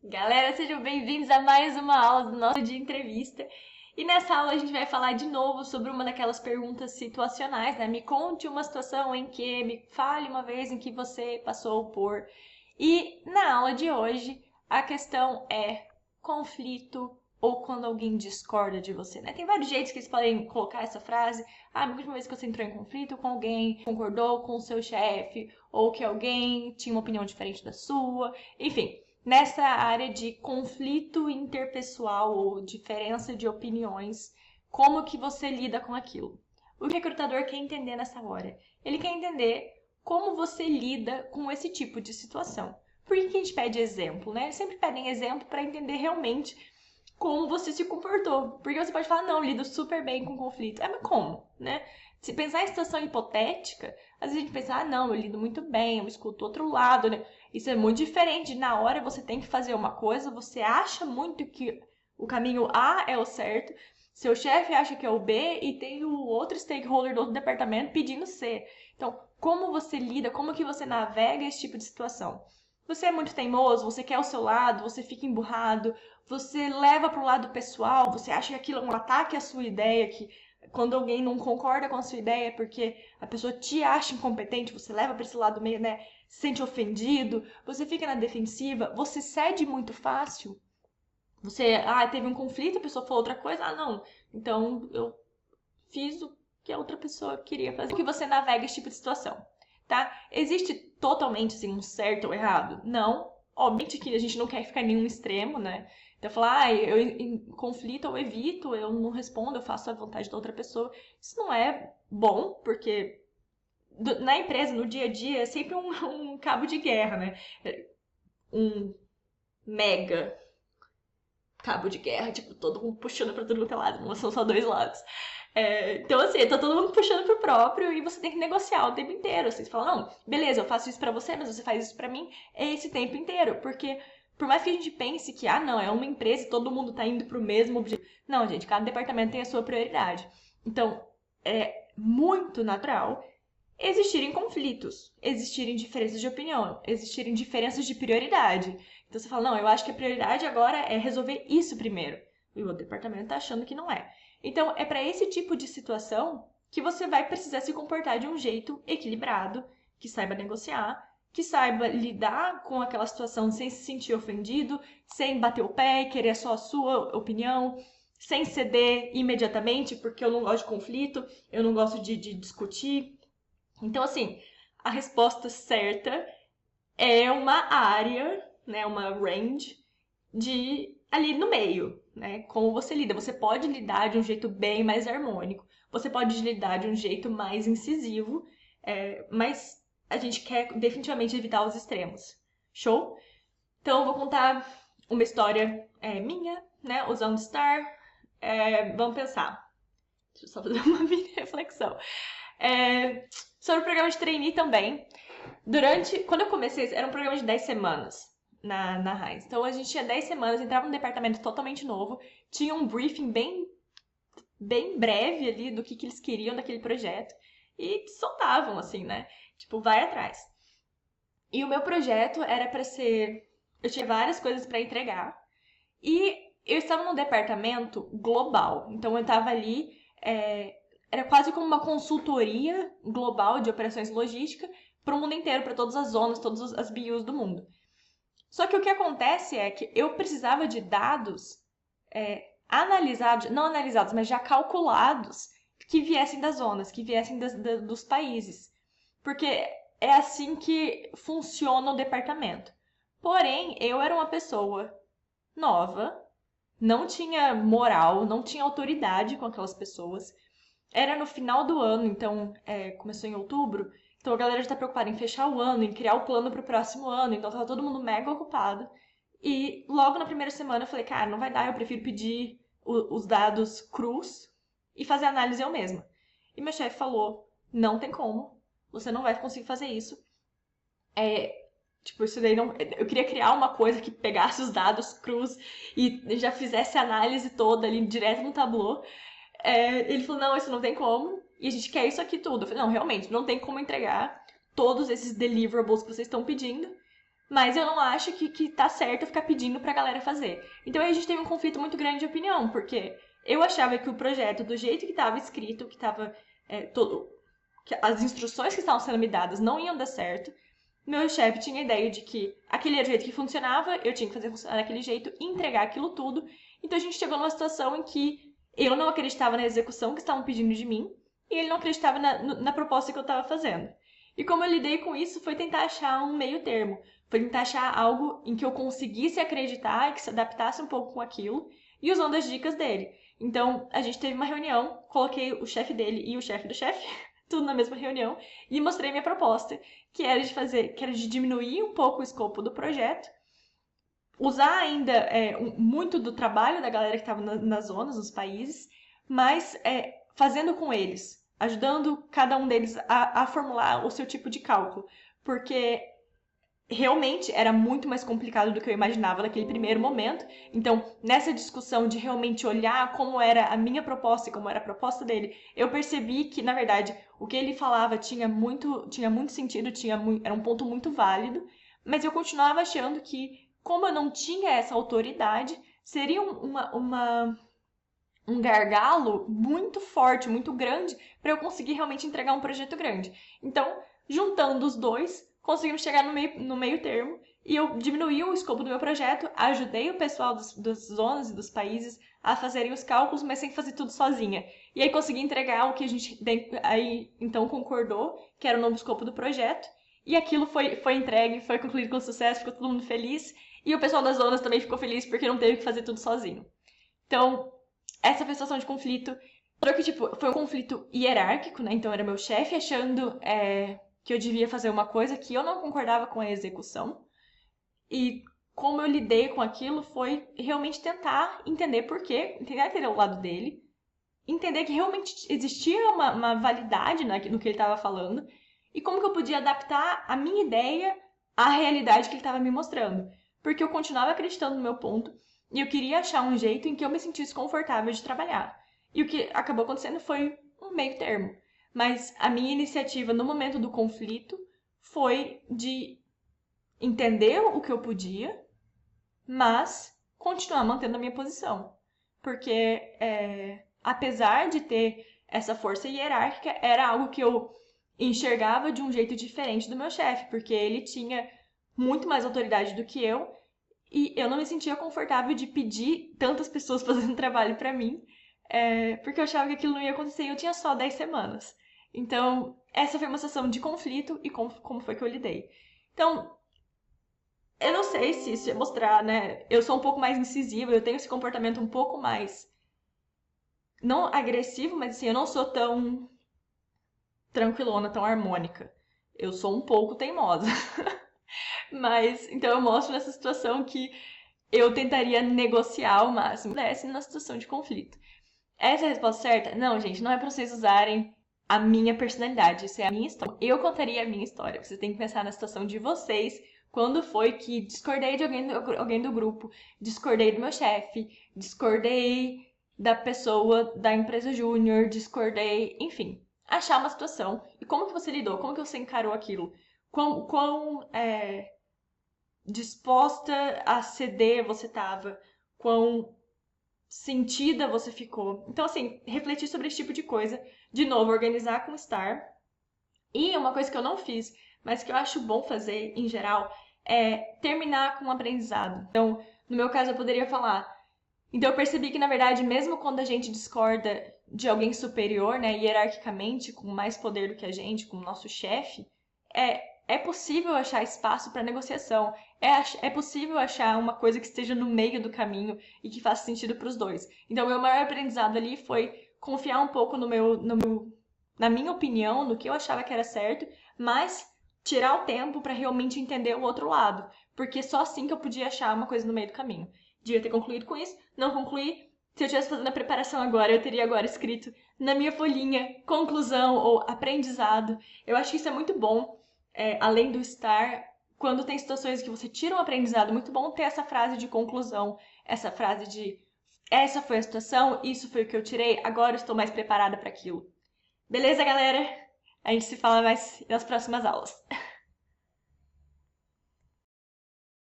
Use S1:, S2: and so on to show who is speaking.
S1: Galera, sejam bem-vindos a mais uma aula do nosso de entrevista. E nessa aula a gente vai falar de novo sobre uma daquelas perguntas situacionais, né? Me conte uma situação em que, me fale uma vez em que você passou por. E na aula de hoje a questão é conflito ou quando alguém discorda de você, né? Tem vários jeitos que eles podem colocar essa frase. Ah, a última vez que você entrou em conflito com alguém, concordou com o seu chefe, ou que alguém tinha uma opinião diferente da sua, enfim. Nessa área de conflito interpessoal ou diferença de opiniões, como que você lida com aquilo? O recrutador quer entender nessa hora? Ele quer entender como você lida com esse tipo de situação. Por que a gente pede exemplo, né? Eles sempre pedem exemplo para entender realmente como você se comportou. Porque você pode falar, não, eu lido super bem com conflito. É, mas como, né? Se pensar em situação hipotética, às vezes a gente pensa, ah, não, eu lido muito bem, eu escuto o outro lado, né? Isso é muito diferente. Na hora você tem que fazer uma coisa, você acha muito que o caminho A é o certo, seu chefe acha que é o B e tem o outro stakeholder do outro departamento pedindo C. Então, como você lida, como que você navega esse tipo de situação? Você é muito teimoso, você quer o seu lado, você fica emburrado, você leva para o lado pessoal, você acha que aquilo é um ataque à sua ideia, que quando alguém não concorda com a sua ideia porque a pessoa te acha incompetente, você leva para esse lado meio, né, se sente ofendido, você fica na defensiva, você cede muito fácil. Você, teve um conflito, a pessoa falou outra coisa, não, então eu fiz o que a outra pessoa queria fazer. Que você navega esse tipo de situação, tá? Existe totalmente assim um certo ou errado? Não. Obviamente que a gente não quer ficar em nenhum extremo, né? Então falar, eu em conflito eu evito, eu não respondo, eu faço a vontade da outra pessoa. Isso não é bom, porque na empresa, no dia a dia, é sempre um cabo de guerra, né? Um mega cabo de guerra, tipo, todo mundo puxando pra todo lado, não são só dois lados. Então, assim, tá todo mundo puxando pro próprio e você tem que negociar o tempo inteiro. Vocês falam, não, beleza, eu faço isso pra você, mas você faz isso pra mim, é esse tempo inteiro. Porque, por mais que a gente pense que, não, é uma empresa e todo mundo tá indo pro mesmo objetivo. Não, gente, cada departamento tem a sua prioridade. Então, é muito natural existirem conflitos, existirem diferenças de opinião, existirem diferenças de prioridade. Então você fala, não, eu acho que a prioridade agora é resolver isso primeiro. E o departamento tá achando que não é. Então é para esse tipo de situação que você vai precisar se comportar de um jeito equilibrado, que saiba negociar, que saiba lidar com aquela situação sem se sentir ofendido, sem bater o pé e querer só a sua opinião, sem ceder imediatamente, porque eu não gosto de conflito, eu não gosto de discutir. Então, assim, a resposta certa é uma área, né, uma range de ali no meio, né? Como você lida. Você pode lidar de um jeito bem mais harmônico, você pode lidar de um jeito mais incisivo, mas a gente quer definitivamente evitar os extremos. Show? Então, eu vou contar uma história minha, né? Usando Star. Vamos pensar. Deixa eu só fazer uma mini reflexão. Sobre o programa de trainee também. Quando eu comecei, era um programa de 10 semanas na Heinz. Então a gente tinha 10 semanas, entrava num departamento totalmente novo, tinha um briefing bem breve ali do que eles queriam daquele projeto e soltavam, assim, né? Tipo, vai atrás. E o meu projeto era para ser. Eu tinha várias coisas para entregar e eu estava num departamento global. Então eu estava ali. Era quase como uma consultoria global de operações logística para o mundo inteiro, para todas as zonas, todas as BUs do mundo. Só que o que acontece é que eu precisava de dados analisados, não analisados, mas já calculados, que viessem das zonas, que viessem dos países. Porque é assim que funciona o departamento. Porém, eu era uma pessoa nova, não tinha moral, não tinha autoridade com aquelas pessoas. Era no final do ano, então começou em outubro. Então a galera já tá preocupada em fechar o ano, em criar o plano pro próximo ano. Então tava todo mundo mega ocupado. E logo na primeira semana eu falei, cara, não vai dar, eu prefiro pedir os dados crus e fazer a análise eu mesma. E meu chefe falou, não tem como, você não vai conseguir fazer isso. Tipo, isso daí não. Eu queria criar uma coisa que pegasse os dados crus e já fizesse a análise toda ali direto no Tableau. Ele falou, não, isso não tem como. E a gente quer isso aqui tudo. Eu falei, não, realmente, não tem como entregar todos esses deliverables que vocês estão pedindo. mas eu não acho que tá certo ficar pedindo pra galera fazer. Então aí a gente teve um conflito muito grande de opinião, porque eu achava que o projeto, do jeito que estava escrito, que estava que as instruções que estavam sendo me dadas não iam dar certo. Meu chefe tinha a ideia de que aquele era o jeito que funcionava, eu tinha que fazer funcionar daquele jeito e entregar aquilo tudo. Então a gente chegou numa situação em que eu não acreditava na execução que estavam pedindo de mim e ele não acreditava na proposta que eu estava fazendo. E como eu lidei com isso foi tentar achar um meio termo. Foi tentar achar algo em que eu conseguisse acreditar e que se adaptasse um pouco com aquilo e usando as dicas dele. Então a gente teve uma reunião, coloquei o chefe dele e o chefe do chefe tudo na mesma reunião, e mostrei minha proposta, que era de diminuir um pouco o escopo do projeto, usar ainda muito do trabalho da galera que estava nas zonas, nos países, mas fazendo com eles, ajudando cada um deles a formular o seu tipo de cálculo, porque realmente era muito mais complicado do que eu imaginava naquele primeiro momento. Então, nessa discussão de realmente olhar como era a minha proposta e como era a proposta dele, eu percebi que, na verdade, o que ele falava tinha muito sentido, era um ponto muito válido, mas eu continuava achando que, como eu não tinha essa autoridade, seria um gargalo muito forte, muito grande, para eu conseguir realmente entregar um projeto grande. Então, juntando os dois, conseguimos chegar no meio termo e eu diminuí o escopo do meu projeto, ajudei o pessoal das zonas e dos países a fazerem os cálculos, mas sem fazer tudo sozinha. E aí consegui entregar o que a gente aí então concordou, que era o novo escopo do projeto, e aquilo foi entregue, foi concluído com sucesso, ficou todo mundo feliz, e o pessoal das zonas também ficou feliz porque não teve que fazer tudo sozinho. Então, essa foi a situação de conflito. Só que, tipo, foi um conflito hierárquico, né? Então era meu chefe achando que eu devia fazer uma coisa que eu não concordava com a execução. E como eu lidei com aquilo foi realmente tentar entender por quê, entender o lado dele, entender que realmente existia uma validade no que ele estava falando e como que eu podia adaptar a minha ideia à realidade que ele estava me mostrando. Porque eu continuava acreditando no meu ponto e eu queria achar um jeito em que eu me sentisse confortável de trabalhar. E o que acabou acontecendo foi um meio termo. Mas a minha iniciativa no momento do conflito foi de entender o que eu podia, mas continuar mantendo a minha posição. Porque, apesar de ter essa força hierárquica, era algo que eu enxergava de um jeito diferente do meu chefe, porque ele tinha muito mais autoridade do que eu e eu não me sentia confortável de pedir tantas pessoas fazendo trabalho para mim, porque eu achava que aquilo não ia acontecer e eu tinha só 10 semanas. Então, essa foi uma sessão de conflito e como foi que eu lidei. Então, eu não sei se isso ia mostrar, né? Eu sou um pouco mais incisiva, eu tenho esse comportamento um pouco mais. Não agressivo, mas assim, eu não sou tão tranquilona, tão harmônica. Eu sou um pouco teimosa. Mas, então eu mostro nessa situação que eu tentaria negociar ao máximo, desse na situação de conflito. Essa é a resposta certa? Não, gente, não é pra vocês usarem a minha personalidade, isso é a minha história. Eu contaria a minha história. Vocês têm que pensar na situação de vocês. Quando foi que discordei de alguém do grupo, discordei do meu chefe, discordei da pessoa da empresa júnior, discordei, enfim. Achar uma situação e como que você lidou, como que você encarou aquilo, quão disposta a ceder você estava, quão sentida você ficou. Então, assim, refletir sobre esse tipo de coisa. De novo, organizar com Star. E uma coisa que eu não fiz, mas que eu acho bom fazer em geral, é terminar com um aprendizado. Então, no meu caso, eu poderia falar. Então, eu percebi que, na verdade, mesmo quando a gente discorda de alguém superior, né, hierarquicamente, com mais poder do que a gente, com o nosso chefe, é possível achar espaço para negociação. É possível achar uma coisa que esteja no meio do caminho e que faça sentido para os dois. Então, meu maior aprendizado ali foi confiar um pouco na minha opinião, no que eu achava que era certo, mas tirar o tempo para realmente entender o outro lado, porque só assim que eu podia achar uma coisa no meio do caminho. Devia ter concluído com isso, não concluí. Se eu estivesse fazendo a preparação agora, eu teria agora escrito na minha folhinha conclusão ou aprendizado. Eu acho que isso é muito bom. Além do estar, quando tem situações que você tira um aprendizado, muito bom ter essa frase de conclusão, essa frase de essa foi a situação, isso foi o que eu tirei, agora eu estou mais preparada para aquilo. Beleza, galera? A gente se fala mais nas próximas aulas.